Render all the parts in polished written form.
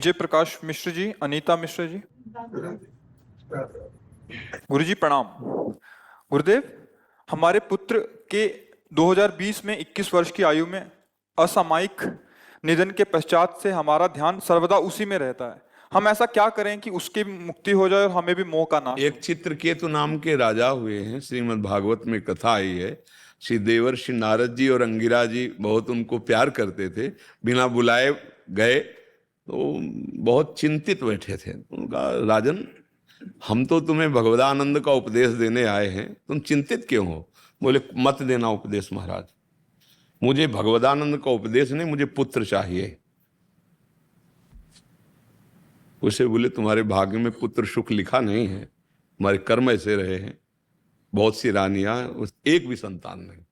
जय प्रकाश मिश्र जी, अनीता मिश्र जी। गुरु जी प्रणाम। गुरुदेव, हमारे पुत्र के 2020 में 21 वर्ष की आयु में असामयिक निधन के पश्चात से हमारा ध्यान सर्वदा उसी में रहता है। हम ऐसा क्या करें कि उसकी भी मुक्ति हो जाए और हमें भी मोह का नाश हो? एक चित्रकेतु नाम के राजा हुए हैं। श्रीमद् भागवत में कथा आई है। श्री देवर्षि नारद जी और अंगिरा जी बहुत उनको प्यार करते थे। बिना बुलाए गए तो बहुत चिंतित बैठे थे। उनका राजन, हम तो तुम्हें भगवदानंद का उपदेश देने आए हैं, तुम चिंतित क्यों हो? बोले मत देना उपदेश महाराज, मुझे भगवदानंद का उपदेश नहीं, मुझे पुत्र चाहिए। उसे बोले तुम्हारे भाग्य में पुत्र सुख लिखा नहीं है, तुम्हारे कर्म ऐसे रहे हैं। बहुत सी रानियां, एक भी संतान नहीं।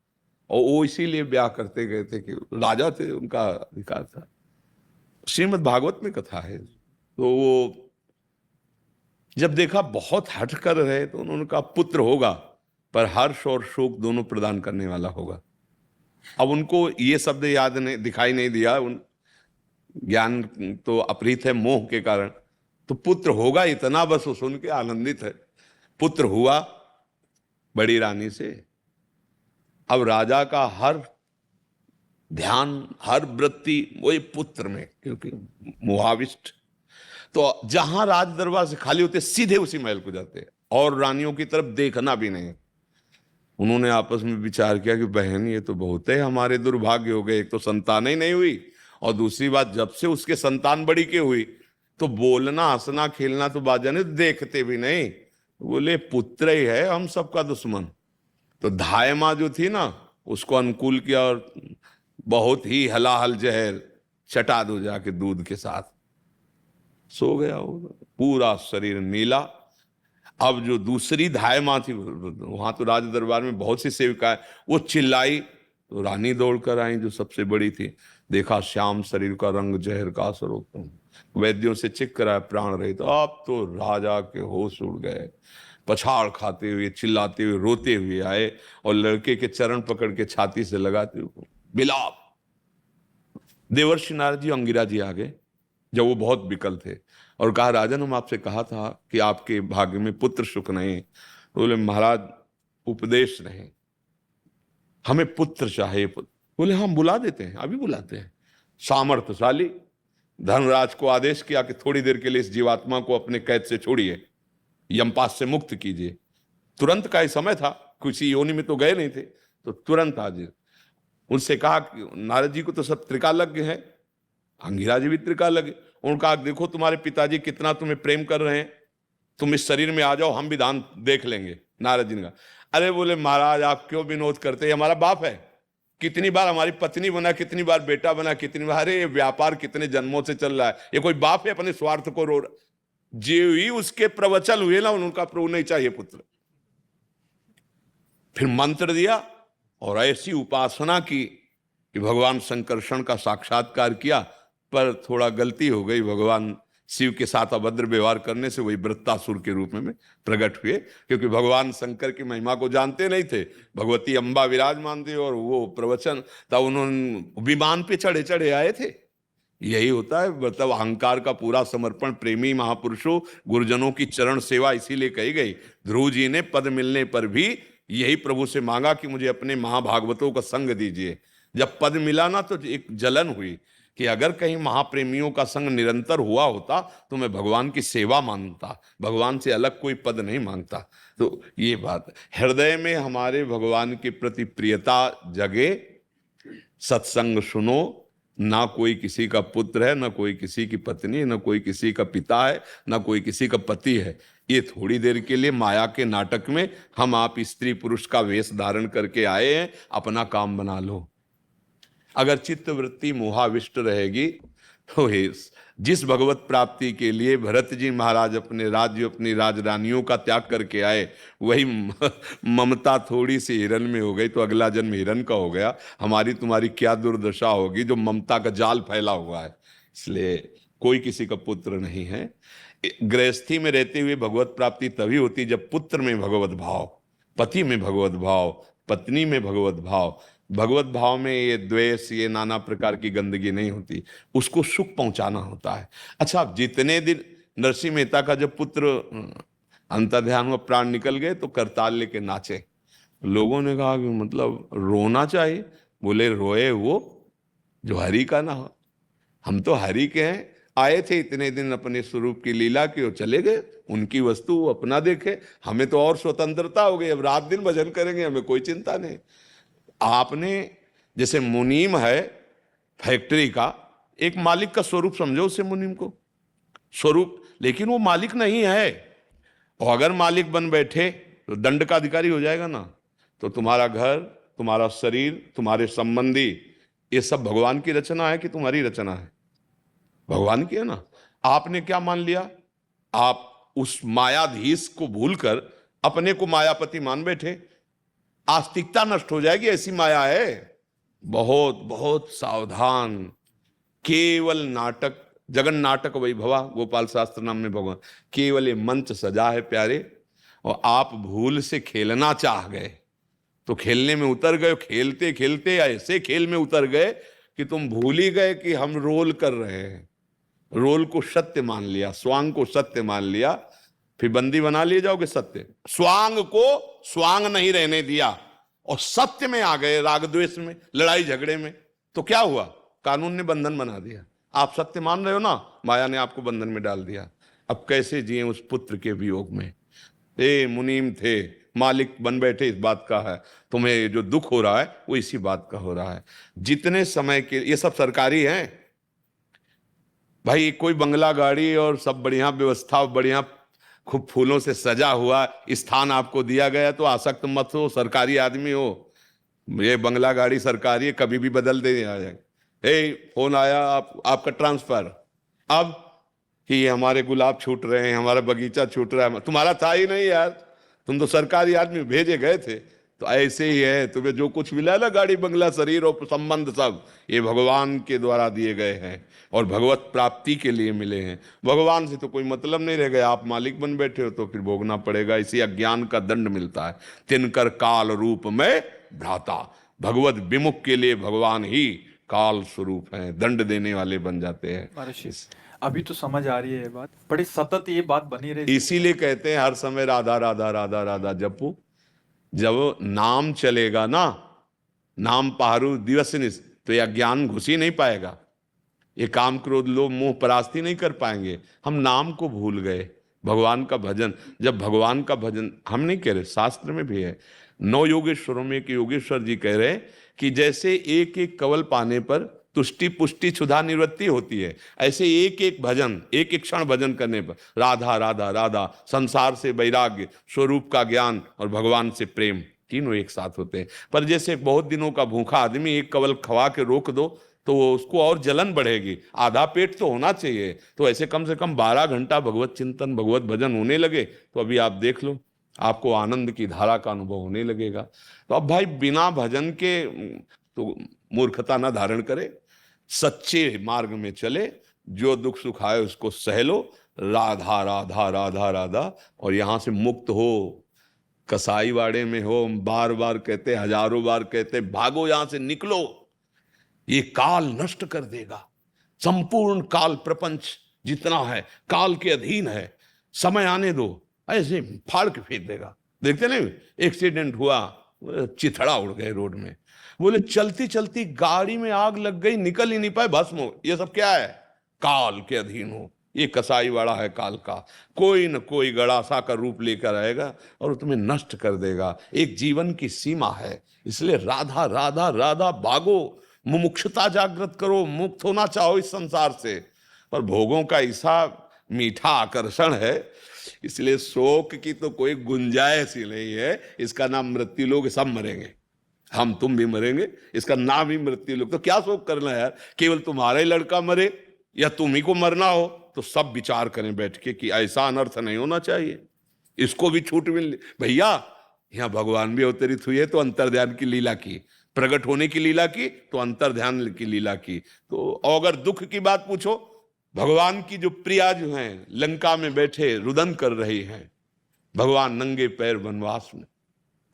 और वो इसीलिए ब्याह करते गए थे कि राजा थे, उनका अधिकार था। श्रीमद् भागवत में कथा है। तो वो जब देखा बहुत हट कर रहे तो उन्होंने कहा पुत्र होगा, पर हर्ष और शोक दोनों प्रदान करने वाला होगा। अब उनको ये शब्द याद नहीं, दिखाई नहीं दिया। उन ज्ञान तो अपहृत है मोह के कारण। तो पुत्र होगा इतना बस वो सुन के आनंदित है। पुत्र हुआ बड़ी रानी से। अब राजा का हर ध्यान, हर वृत्ति वही पुत्र में, क्योंकि मोहाविष्ट। तो जहां राज दरबार से खाली होते सीधे उसी महल को जाते और रानियों की तरफ देखना भी नहीं। उन्होंने आपस में विचार किया कि बहन ये तो बहुत है, हमारे दुर्भाग्य हो गए। एक तो संतान ही नहीं हुई, और दूसरी बात जब से उसके संतान बड़ी की हुई तो बोलना हंसना खेलना तो बाजा ने देखते भी नहीं। बोले पुत्र ही है हम सबका दुश्मन। तो धाय माँ जो थी ना, उसको अनुकूल किया और बहुत ही हलाहल जहर चटा दो जाके दूध के साथ। सो गया होगा, पूरा शरीर नीला। अब जो दूसरी धाय माँ थी, वहां तो राज दरबार में बहुत सी सेविकाएं, वो चिल्लाई तो रानी दौड़ कर आई जो सबसे बड़ी थी। देखा श्याम शरीर का रंग जहर का असर होता है। वैद्यों से चेक कराया, प्राण रहे। तो अब तो राजा के होश उड़ गए। पछाड़ खाते हुए, चिल्लाते हुए, रोते हुए आए और लड़के के चरण पकड़ के छाती से लगाते हुए बिलाप। देवर्षि नारद जी, अंगिरा जी आ गए जब वो बहुत विकल थे और कहा राजन, हम आपसे कहा था कि आपके भाग्य में पुत्र सुख नहीं। तो बोले महाराज उपदेश नहीं, हमें पुत्र चाहिए। बोले हम बुला देते हैं, अभी बुलाते हैं। सामर्थ्यशाली धनराज को आदेश किया कि थोड़ी देर के लिए इस जीवात्मा को अपने कैद से छोड़िए, यमपास से मुक्त कीजिए। तुरंत का ही समय था, किसी योनि में तो गए नहीं थे, तो तुरंत हाजिर। उनसे कहा कि नारद जी को तो सब त्रिकालज्ञ है, अंगिरा जी भी त्रिकालज्ञ। उनका देखो तुम्हारे पिताजी कितना तुम्हें प्रेम कर रहे हैं, तुम इस शरीर में आ जाओ, हम भी दान देख लेंगे। नारद जी ने कहा अरे बोले महाराज आप क्यों विनोद करते हैं, हमारा बाप है। कितनी बार हमारी पत्नी बना, कितनी बार बेटा बना, कितनी बार। अरे व्यापार कितने जन्मों से चल रहा है, ये कोई बाप है अपने स्वार्थ को रो। जो ही उसके प्रवचन हुए ना, उनका प्रभु नहीं चाहिए पुत्र। फिर मंत्र दिया और ऐसी उपासना की कि भगवान संकर्षण का साक्षात्कार किया। पर थोड़ा गलती हो गई, भगवान शिव के साथ अभद्र व्यवहार करने से वही वृत्तासुर के रूप में प्रकट हुए। क्योंकि भगवान शंकर की महिमा को जानते नहीं थे, भगवती अम्बा विराजमान थी और वो प्रवचन तब उन्होंने विमान पे चढ़े चढ़े आए थे। यही होता है, मतलब अहंकार का पूरा समर्पण। प्रेमी महापुरुषों, गुरुजनों की चरण सेवा इसीलिए कही गई। ध्रुव जी ने पद मिलने पर भी यही प्रभु से मांगा कि मुझे अपने महाभागवतों का संग दीजिए। जब पद मिला ना तो एक जलन हुई कि अगर कहीं महाप्रेमियों का संग निरंतर हुआ होता तो मैं भगवान की सेवा मानता, भगवान से अलग कोई पद नहीं मांगता। तो ये बात हृदय में हमारे भगवान के प्रति प्रियता जगे, सत्संग सुनो। ना कोई किसी का पुत्र है, ना कोई किसी की पत्नी, ना कोई किसी का पिता है, ना कोई किसी का पति है। ये थोड़ी देर के लिए माया के नाटक में हम आप स्त्री पुरुष का वेश धारण करके आए हैं, अपना काम बना लो। अगर चित्त वृत्ति मोहाविष्ट रहेगी तो जिस भगवत प्राप्ति के लिए भरत जी महाराज अपने राज्य, अपनी राजरानियों का त्याग करके आए, वही ममता थोड़ी सी हिरन में हो गई तो अगला जन्म हिरन का हो गया। हमारी तुम्हारी क्या दुर्दशा होगी जो ममता का जाल फैला हुआ है। इसलिए कोई किसी का पुत्र नहीं है। गृहस्थी में रहते हुए भगवत प्राप्ति तभी होती जब पुत्र में भगवत भाव, पति में भगवत भाव, पत्नी में भगवत भाव, भगवत भाव में ये द्वेष, ये नाना प्रकार की गंदगी नहीं होती, उसको सुख पहुंचाना होता है। अच्छा, जितने दिन नरसिंह मेहता का जब पुत्र अंतर्ध्यान में प्राण निकल गए तो करताल लेके नाचे। लोगों ने कहा कि मतलब रोना चाहिए। बोले रोए वो जो हरि का ना हो, हम तो हरि के हैं, आए थे इतने दिन अपने स्वरूप की लीला की और चले गए, उनकी वस्तु वो अपना देखे, हमें तो और स्वतंत्रता हो गई, अब रात दिन भजन करेंगे, हमें कोई चिंता नहीं। आपने जैसे मुनीम है फैक्ट्री का, एक मालिक का स्वरूप समझो उसे, मुनीम को स्वरूप, लेकिन वो मालिक नहीं है। और अगर मालिक बन बैठे तो दंड का अधिकारी हो जाएगा ना। तो तुम्हारा घर, तुम्हारा शरीर, तुम्हारे संबंधी, ये सब भगवान की रचना है कि तुम्हारी रचना है? भगवान की है ना। आपने क्या मान लिया? आप उस मायाधीश को भूलकर अपने को मायापति मान बैठे, आस्तिकता नष्ट हो जाएगी, ऐसी माया है। बहुत बहुत सावधान। केवल नाटक, जगन नाटक वैभवा, गोपाल शास्त्र नाम में भगवान, केवल ये मंच सजा है प्यारे, और आप भूल से खेलना चाह गए तो खेलने में उतर गए, खेलते खेलते ऐसे खेल में उतर गए कि तुम भूल ही गए कि हम रोल कर रहे हैं। रोल को सत्य मान लिया, स्वांग को सत्य मान लिया, फिर बंदी बना लिए जाओगे सत्य। स्वांग को स्वांग नहीं रहने दिया और सत्य में आ गए, राग द्वेष में, लड़ाई झगड़े में। तो क्या हुआ? कानून ने बंधन बना दिया। आप सत्य मान रहे हो ना, माया ने आपको बंधन में डाल दिया। अब कैसे जिए उस पुत्र के वियोग में? मुनीम थे, मालिक बन बैठे, इस बात का है। तुम्हें जो दुख हो रहा है वो इसी बात का हो रहा है। जितने समय के, ये सब सरकारी हैं भाई, कोई बंगला गाड़ी और सब बढ़िया व्यवस्था, बढ़िया खूब फूलों से सजा हुआ स्थान आपको दिया गया तो आसक्त मत हो, सरकारी आदमी हो। ये बंगला गाड़ी सरकारी है, कभी भी बदल दे आ जाए। फोन आया, आपका ट्रांसफर, अब कि ये हमारे गुलाब छूट रहे हैं, हमारा बगीचा छूट रहा है। तुम्हारा था ही नहीं यार, तुम तो सरकारी आदमी भेजे गए थे। तो ऐसे ही है, तुम्हें जो कुछ मिला ना, गाड़ी बंगला शरीर और संबंध, सब ये भगवान के द्वारा दिए गए हैं और भगवत प्राप्ति के लिए मिले हैं। भगवान से तो कोई मतलब नहीं रह गया, आप मालिक बन बैठे हो तो फिर भोगना पड़ेगा। इसी अज्ञान का दंड मिलता है। तिनकर काल रूप में भ्राता, भगवत विमुख के लिए भगवान ही काल स्वरूप हैं, दंड देने वाले बन जाते हैं। महर्षि, अभी तो समझ आ रही है ये बात, बड़ी सतत ये बात बनी रही। इसीलिए कहते हैं हर समय राधा राधा राधा राधा जपो। जब नाम चलेगा ना, नाम पहारू दिवस निस, तो यह ज्ञान घुस ही नहीं पाएगा, ये काम क्रोध लोभ मोह परास्ती नहीं कर पाएंगे। हम नाम को भूल गए, भगवान का भजन। जब भगवान का भजन, हम नहीं कह रहे, शास्त्र में भी है, 9 योगेश्वरों में एक योगेश्वर जी कह रहे कि जैसे एक एक कवल पाने पर तुष्टि पुष्टि क्षुधा निवृत्ति होती है, ऐसे एक एक भजन, एक एक क्षण भजन करने पर राधा राधा राधा, संसार से वैराग्य, स्वरूप का ज्ञान और भगवान से प्रेम, तीनों एक साथ होते हैं। पर जैसे बहुत दिनों का भूखा आदमी एक कवल खवा के रोक दो तो उसको और जलन बढ़ेगी, आधा पेट तो होना चाहिए। तो ऐसे कम से कम 12 घंटा भगवत चिंतन, भगवत भजन होने लगे तो अभी आप देख लो, आपको आनंद की धारा का अनुभव होने लगेगा। तो अब भाई बिना भजन के तो मूर्खता ना धारण करे, सच्चे मार्ग में चले, जो दुख सुख आए उसको सह लो, राधा राधा राधा राधा, और यहां से मुक्त हो। कसाई वाड़े में हो, बार बार कहते, हजारों बार कहते, भागो यहां से, निकलो, ये काल नष्ट कर देगा। संपूर्ण काल प्रपंच जितना है काल के अधीन है, समय आने दो, ऐसे फाड़ के फेंक देगा। देखते नहीं, एक्सीडेंट हुआ, चिथड़ा उड़ गए रोड में, बोले चलती चलती गाड़ी में आग लग गई, निकल ही नहीं पाए, भस्म हो। ये सब क्या है? काल के अधीन हो। ये कसाई वाड़ा है काल का, कोई न कोई गड़ासा का रूप लेकर आएगा और तुम्हें नष्ट कर देगा। एक जीवन की सीमा है, इसलिए राधा राधा राधा भागो, मुमुक्षुता जागृत करो, मुक्त होना चाहो इस संसार से। पर भोगों का ऐसा मीठा आकर्षण है, इसलिए शोक की तो कोई गुंजाइश ही नहीं है। इसका नाम मृत्यु लोग, सब मरेंगे, हम तुम भी मरेंगे, इसका नाम ही मृत्यु लोग। तो क्या शोक करना है यार? केवल तुम्हारा ही लड़का मरे या तुम ही को मरना हो तो सब विचार करें बैठ के कि ऐसा अनर्थ नहीं होना चाहिए, इसको भी छूट मिल। भैया यहाँ भगवान भी अवतरित हुए तो अंतर्ध्यान की लीला की, प्रकट होने की लीला की तो अंतर्ध्यान की लीला की। तो अगर दुख की बात पूछो, भगवान की जो प्रिया जो हैं लंका में बैठे रुदन कर रही हैं, भगवान नंगे पैर वनवास में,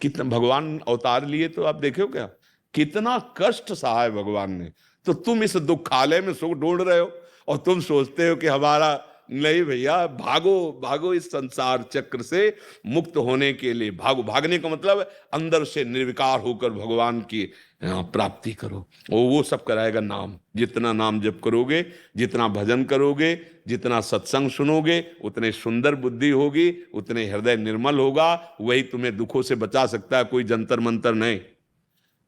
कितना भगवान अवतार लिए तो आप देखो क्या, कितना कष्ट सहा है भगवान ने, तो तुम इस दुखालय में सुख ढूंढ रहे हो और तुम सोचते हो कि हमारा नहीं भैया, भागो भागो इस संसार चक्र से मुक्त होने के लिए भागो। भागने का मतलब अंदर से निर्विकार होकर भगवान की प्राप्ति करो। वो सब कराएगा नाम। जितना नाम जप करोगे, जितना भजन करोगे, जितना सत्संग सुनोगे, उतने सुंदर बुद्धि होगी, उतने हृदय निर्मल होगा। वही तुम्हें दुखों से बचा सकता है, कोई जंतर मंतर नहीं।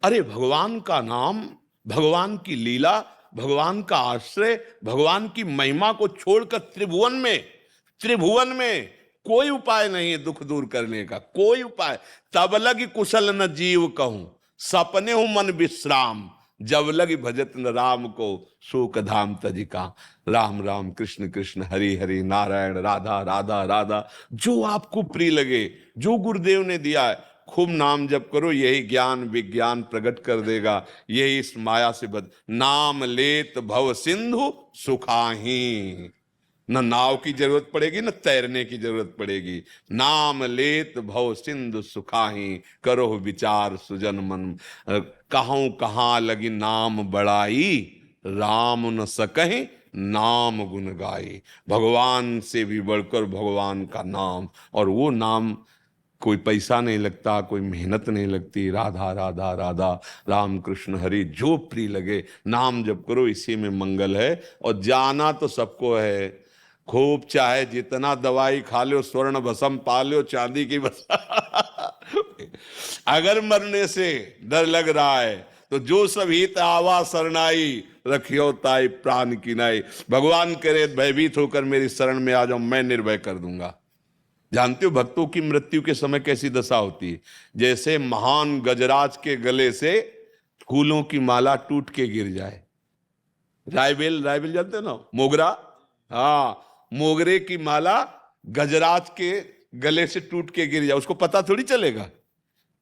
अरे भगवान का नाम, भगवान की लीला, भगवान का आश्रय, भगवान की महिमा को छोड़कर त्रिभुवन में कोई उपाय नहीं है दुख दूर करने का, कोई उपाय। तब लगी कुशल न जीव कहूं, सपने हूं मन विश्राम, जब लगी भजत न राम को, शोक धाम तजिका। राम राम कृष्ण कृष्ण हरि हरि, नारायण राधा राधा राधा। जो आपको प्रिय लगे, जो गुरुदेव ने दिया है, खूब नाम जप करो। यही ज्ञान विज्ञान प्रकट कर देगा। यही इस माया से नाम लेत भव सिंधु सुखाही। न नाव की जरूरत पड़ेगी, न तैरने की जरूरत पड़ेगी। नाम लेत भव सिंधु सुखाही, करो विचार सुजन मन। कहूं कहां लगी नाम बड़ाई, राम न सकहि नाम गुण गाई। भगवान से भी बढ़कर भगवान का नाम, और वो नाम कोई पैसा नहीं लगता, कोई मेहनत नहीं लगती। राधा राधा राधा, राम कृष्ण हरि, जो प्रिय लगे नाम जप करो, इसी में मंगल है। और जाना तो सबको है, खूब चाहे जितना दवाई खा लो, स्वर्ण भस्म पा लो, चांदी की बस अगर मरने से डर लग रहा है तो जो सब हित आवा शरणाई, रखियो ताई प्राण की नाई। भगवान करे भयभीत होकर मेरी शरण में आ जाओ, मैं निर्भय कर दूंगा। जानते हो भक्तों की मृत्यु के समय कैसी दशा होती है? जैसे महान गजराज के गले से फूलों की माला टूट के गिर जाए। रायबेल जानते हो ना, मोगरा, हाँ, मोगरे की माला गजराज के गले से टूट के गिर जाए, उसको पता थोड़ी चलेगा।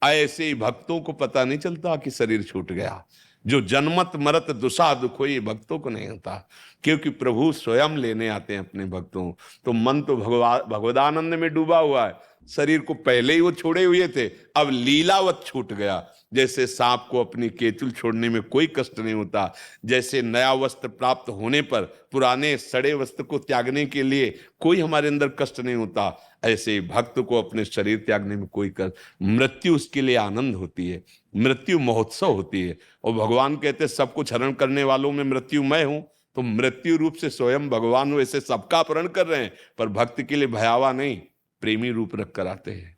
ऐसे ही भक्तों को पता नहीं चलता कि शरीर छूट गया। जो जन्मत मरत दुसा दुख हो, ये भक्तों को नहीं होता, क्योंकि प्रभु स्वयं लेने आते हैं अपने भक्तों। तो मन तो भगवदानंद में डूबा हुआ है। शरीर को पहले ही वो छोड़े हुए थे, अब लीलावत छूट गया। जैसे सांप को अपनी केचुल छोड़ने में कोई कष्ट नहीं होता, जैसे नया वस्त्र प्राप्त होने पर पुराने सड़े वस्त्र को त्यागने के लिए कोई हमारे अंदर कष्ट नहीं होता, ऐसे भक्त को अपने शरीर त्यागने में कोई कष्ट। मृत्यु उसके लिए आनंद होती है, मृत्यु महोत्सव होती है। और भगवान कहते सब कुछ हरण करने वालों में मृत्यु मैं हूं। तो मृत्यु रूप से स्वयं भगवान वैसे सबका अपहरण कर रहे हैं, पर भक्त के लिए भयावह नहीं, प्रेमी रूप रख कर आते हैं।